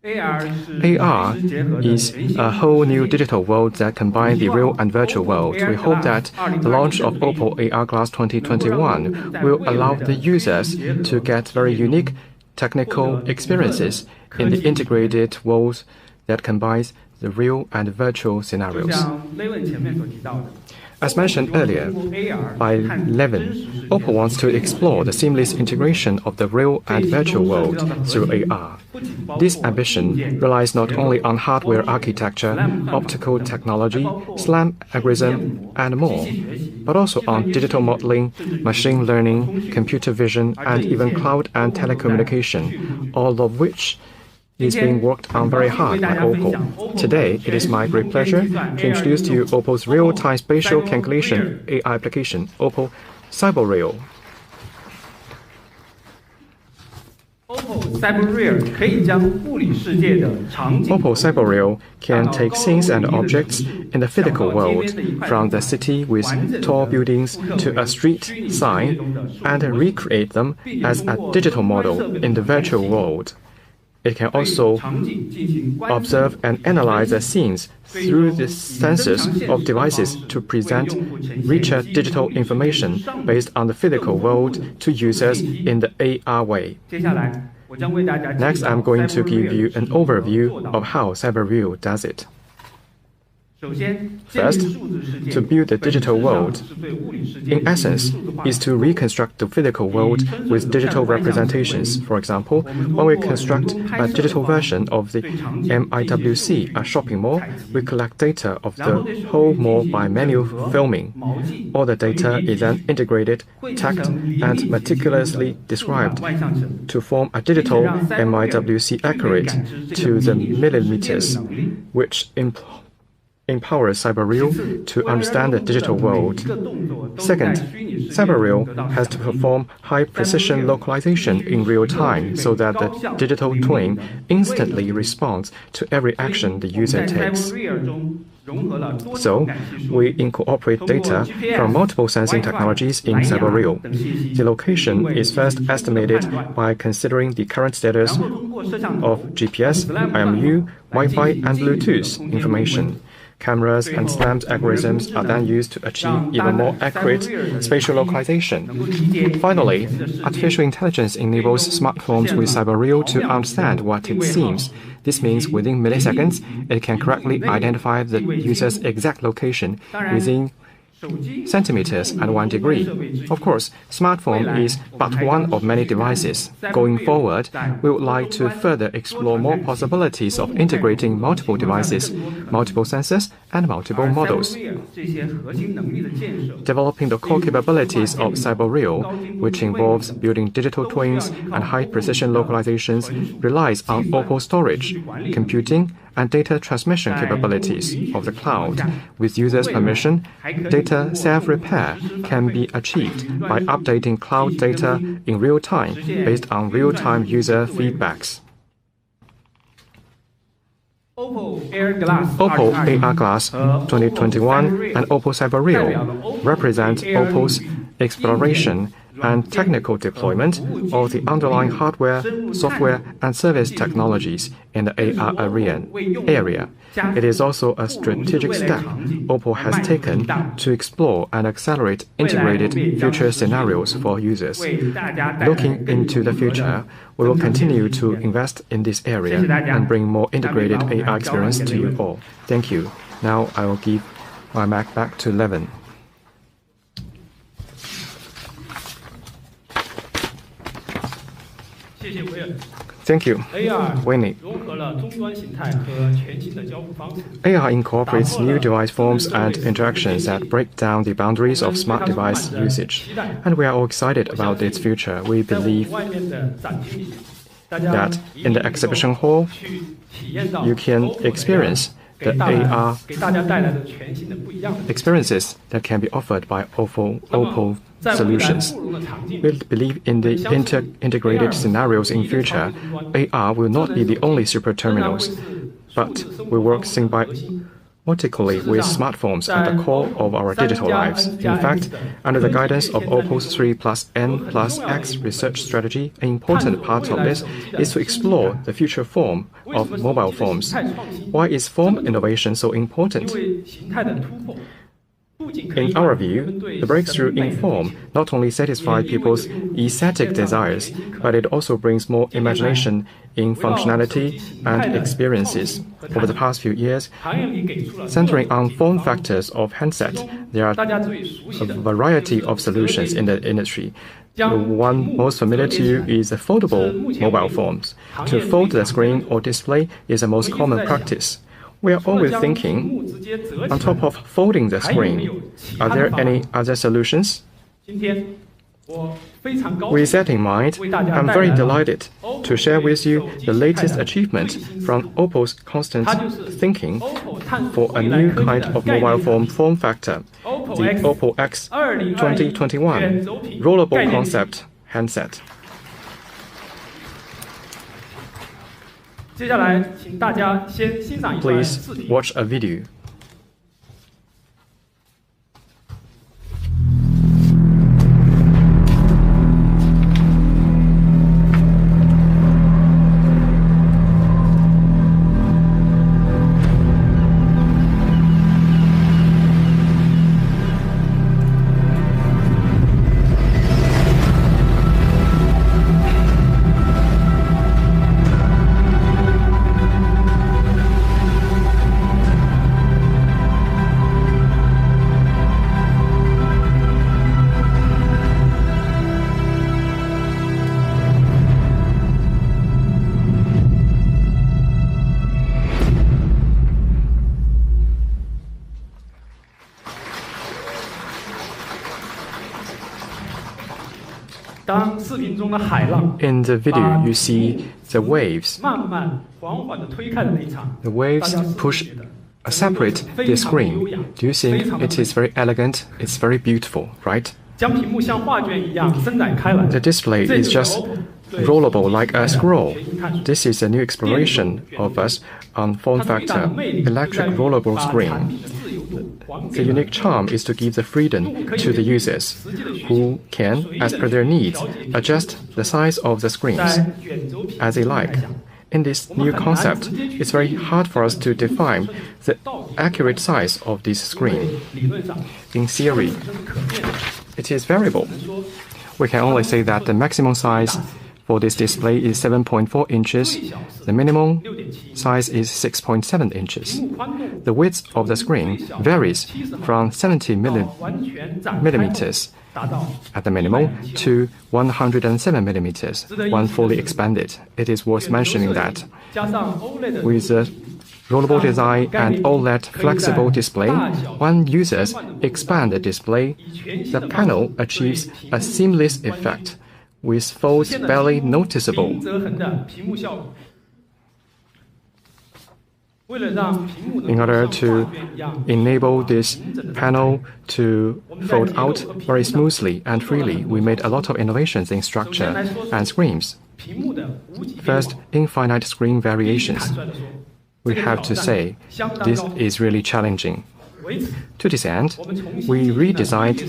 AR is a whole new digital world that combines the real and virtual world. We hope that the launch of Oppo AR Glass 2021 will allow the users to get very unique technical experiences in the integrated world that combines the real and virtual scenarios. As mentioned earlier, by Levin, Oppo wants to explore the seamless integration of the real and virtual world through AR. This ambition relies not only on hardware architecture, optical technology, SLAM algorithm, and more, but also on digital modeling, machine learning, computer vision, and even cloud and telecommunication, all of which is being worked on very hard by Oppo. Today, it is my great pleasure to introduce to you Oppo's real-time spatial calculation AI application, Oppo CyberReal. Oppo CyberReal can take scenes and objects in the physical world, from the city with tall buildings to a street sign, and recreate them as a digital model in the virtual world. It can also observe and analyze the scenes through the sensors of devices to present richer digital information based on the physical world to users in the AR way. Next, I'm going to give you an overview of how CyberReal does it. First, to build the digital world, in essence, is to reconstruct the physical world with digital representations. For example, when we construct a digital version of the MIWC, a shopping mall, we collect data of the whole mall by manual filming. All the data is then integrated, tagged, and meticulously described to form a digital MIWC accurate to the millimeters, which empowers CyberReal to understand the digital world. Second, CyberReal has to perform high-precision localization in real time so that the digital twin instantly responds to every action the user takes. So, we incorporate data from multiple sensing technologies in CyberReal. The location is first estimated by considering the current status of GPS, IMU, Wi-Fi, and Bluetooth information. Cameras and SLAM algorithms are then used to achieve even more accurate spatial localization. Finally, artificial intelligence enables smartphones with CyberReal to understand what it seems. This means within milliseconds, it can correctly identify the user's exact location within centimeters and 1 degree. Of course, smartphone is but one of many devices. Going forward, we would like to further explore more possibilities of integrating multiple devices, multiple sensors, and multiple models. Developing the core capabilities of CyberReal, which involves building digital twins and high-precision localizations, relies on Oppo storage, computing, and data transmission capabilities of the cloud. With users' permission, data self-repair can be achieved by updating cloud data in real time based on real-time user feedbacks. Oppo AR Glass 2021 and Oppo CyberReal represent Oppo's exploration and technical deployment of the underlying hardware, software, and service technologies in the AR area. It is also a strategic step Oppo has taken to explore and accelerate integrated future scenarios for users. Looking into the future, we will continue to invest in this area and bring more integrated AR experience to you all. Thank you. Now I will give my mic back to Levin. Thank you, Winnie. AR incorporates new device forms and interactions that break down the boundaries of smart device usage, and we are all excited about its future. We believe that in the exhibition hall, you can experience the AR experiences that can be offered by Oppo solutions. We believe in the integrated scenarios in future. AR will not be the only super terminals, but we work symbiotically with smartphones at the core of our digital lives. In fact, under the guidance of Oppo's 3+N+X research strategy, an important part of this is to explore the future form of mobile phones. Why is form innovation so important? In our view, the breakthrough in form not only satisfies people's aesthetic desires, but it also brings more imagination in functionality and experiences. Over the past few years, centering on form factors of handset, there are a variety of solutions in the industry. The one most familiar to you is the foldable mobile phones. To fold the screen or display is the most common practice. We are always thinking, on top of folding the screen, are there any other solutions? With that in mind, I'm very delighted to share with you the latest achievement from Oppo's constant thinking for a new kind of mobile phone form factor, the Oppo X 2021 rollable concept handset. Please watch a video. In the video, you see the waves. The waves push separate the screen. Do you think it is very elegant? It's very beautiful, right? The display is just rollable like a scroll. This is a new exploration of us on form factor, electric rollable screen. The unique charm is to give the freedom to the users, who can, as per their needs, adjust the size of the screens as they like. In this new concept, it's very hard for us to define the accurate size of this screen. In theory, it is variable. We can only say that the maximum size for this display is 7.4 inches. The minimum size is 6.7 inches. The width of the screen varies from 70 millimeters at the minimum to 107 millimeters when fully expanded. It is worth mentioning that with the rollable design and OLED flexible display, when users expand the display, the panel achieves a seamless effect, with folds barely noticeable. In order to enable this panel to fold out very smoothly and freely, we made a lot of innovations in structure and screens. First, infinite screen variations. We have to say, this is really challenging. To this end, we redesigned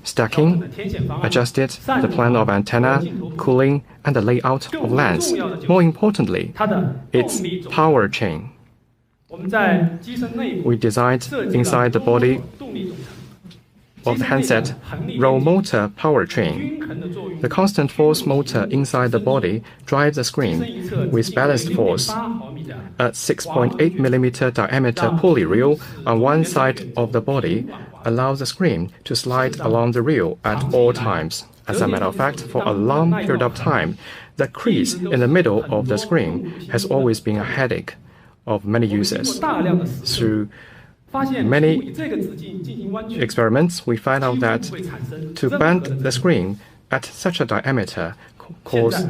stacking, adjusted the plan of antenna, cooling, and the layout of lens. More importantly, its power chain. We designed inside the body of the handset roll motor powertrain. The constant force motor inside the body drives the screen with balanced force. A 6.8 mm diameter pulley reel on one side of the body allows the screen to slide along the reel at all times. As a matter of fact, for a long period of time, the crease in the middle of the screen has always been a headache of many users. Through many experiments, we find out that to bend the screen at such a diameter causes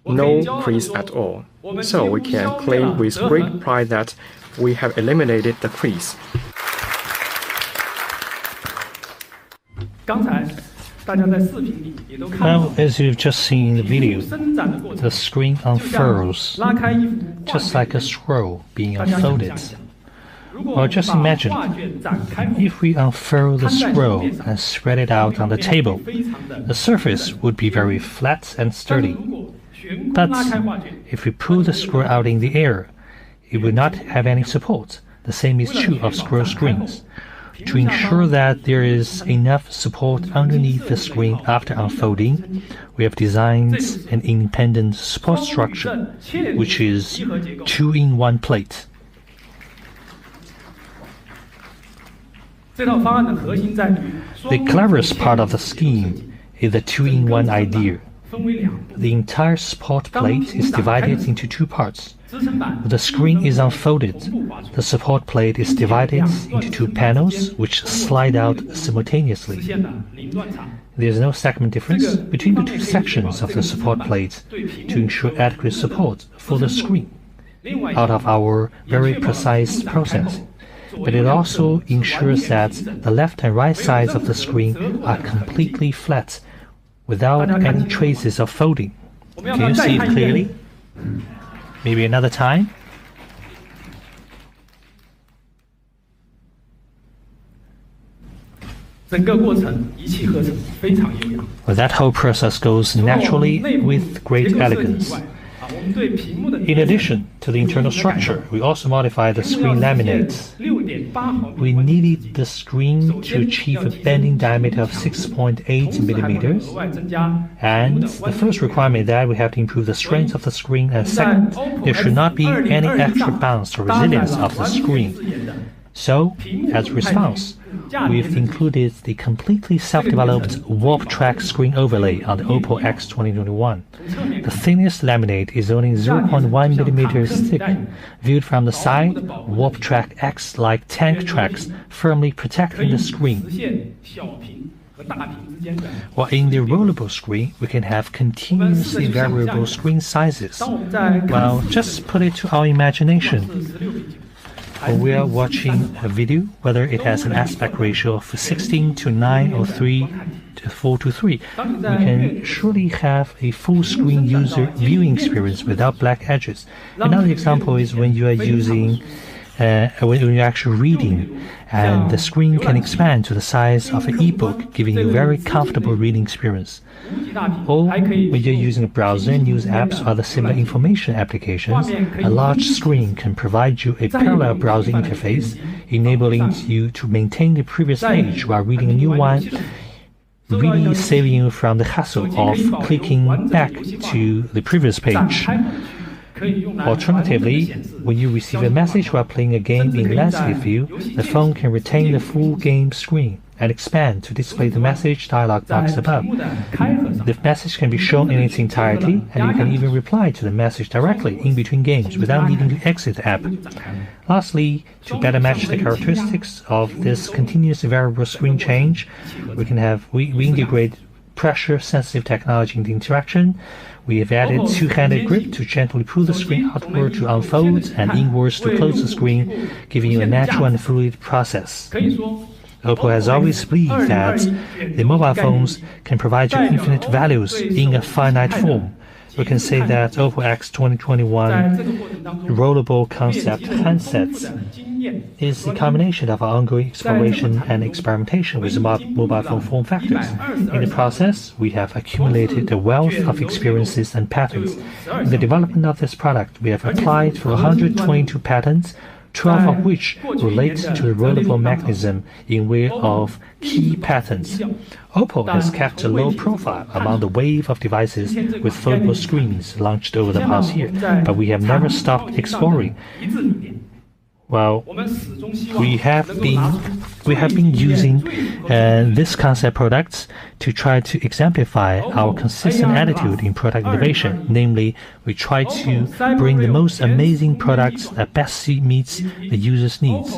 no crease at all. So we can claim with great pride that we have eliminated the crease. Now, as you've just seen in the video, the screen unfurls, just like a scroll being unfolded. Or just imagine, if we unfurl the scroll and spread it out on the table, the surface would be very flat and sturdy. But if we pull the scroll out in the air, it would not have any support. The same is true of scroll screens. To ensure that there is enough support underneath the screen after unfolding, we have designed an independent support structure, which is 2-in-1 plate. The cleverest part of the scheme is the 2-in-1 idea. The entire support plate is divided into two parts. When the screen is unfolded, the support plate is divided into two panels which slide out simultaneously. There is no segment difference between the two sections of the support plate to ensure adequate support for the screen out of our very precise process. But it also ensures that the left and right sides of the screen are completely flat without any traces of folding. Can you see it clearly? Maybe another time? Well, that whole process goes naturally with great elegance. In addition to the internal structure, we also modified the screen laminates. We needed the screen to achieve a bending diameter of 6.8 millimeters, and the first requirement is that we have to improve the strength of the screen, and second, there should not be any extra bounce or resilience of the screen. So, as a response, we've included the completely self-developed warp track screen overlay on the Oppo X 2021. The thinnest laminate is only 0.1 millimeters thick. Viewed from the side, warp track acts like tank tracks, firmly protecting the screen. While in the rollable screen, we can have continuously variable screen sizes. Well, just put it to our imagination. When we are watching a video, whether it has an aspect ratio of 16:9 or 3:4:3, we can surely have a full screen user viewing experience without black edges. Another example is when you are when you're actually reading, and the screen can expand to the size of an e-book, giving you a very comfortable reading experience. Or when you're using a browser and use apps or other similar information applications, a large screen can provide you a parallel browsing interface, enabling you to maintain the previous page while reading a new one, really saving you from the hassle of clicking back to the previous page. Alternatively, when you receive a message while playing a game in landscape view, the phone can retain the full game screen and expand to display the message dialog box above. The message can be shown in its entirety, and you can even reply to the message directly in between games without needing to exit the app. Lastly, to better match the characteristics of this continuous variable screen change, we integrate pressure-sensitive technology in the interaction. We have added two-handed grip to gently pull the screen outward to unfold and inwards to close the screen, giving you a natural and fluid process. Oppo has always believed that the mobile phones can provide you infinite values in a finite form. We can say that Oppo X 2021 rollable concept handsets is the combination of our ongoing exploration and experimentation with mobile phone form factors. In the process, we have accumulated a wealth of experiences and patents. In the development of this product, we have applied for 122 patents, 12 of which relate to the rollable mechanism in way of key patents. Oppo has kept a low profile among the wave of devices with foldable screens launched over the past year, but we have never stopped exploring. Well, we have been using this concept products to try to exemplify our consistent attitude in product innovation. Namely, we try to bring the most amazing products that best meets the user's needs.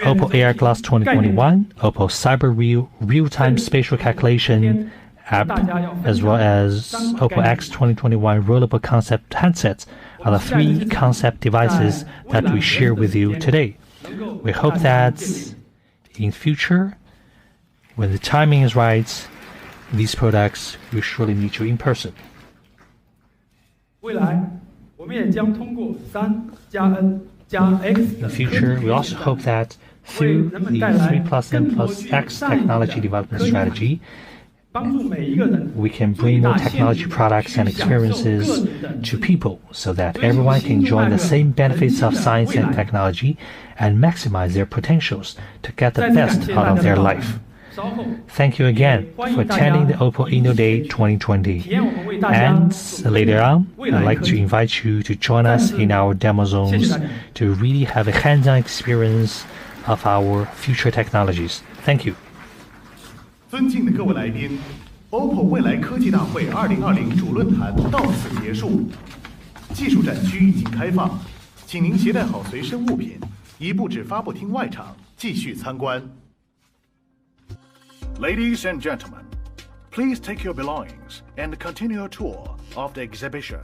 Oppo AR Glass 2021, Oppo Cyber real-time spatial calculation app, as well as Oppo X 2021 rollable concept handsets are the three concept devices that we share with you today. We hope that in future, when the timing is right, these products will surely meet you in person. In the future, we also hope that through the 3+N plus X technology development strategy, we can bring more technology products and experiences to people so that everyone can enjoy the same benefits of science and technology and maximize their potentials to get the best out of their life. Thank you again for attending the Oppo Inno Day 2020. And later on, I'd like to invite you to join us in our demo zones to really have a hands-on experience of our future technologies. Thank you. 尊敬的各位来宾 ，OPPO 未来科技大会2020主论坛到此结束。技术展区已经开放，请您携带好随身物品，以布置发布厅外场，继续参观。Ladies and gentlemen, please take your belongings and continue your tour of the exhibition.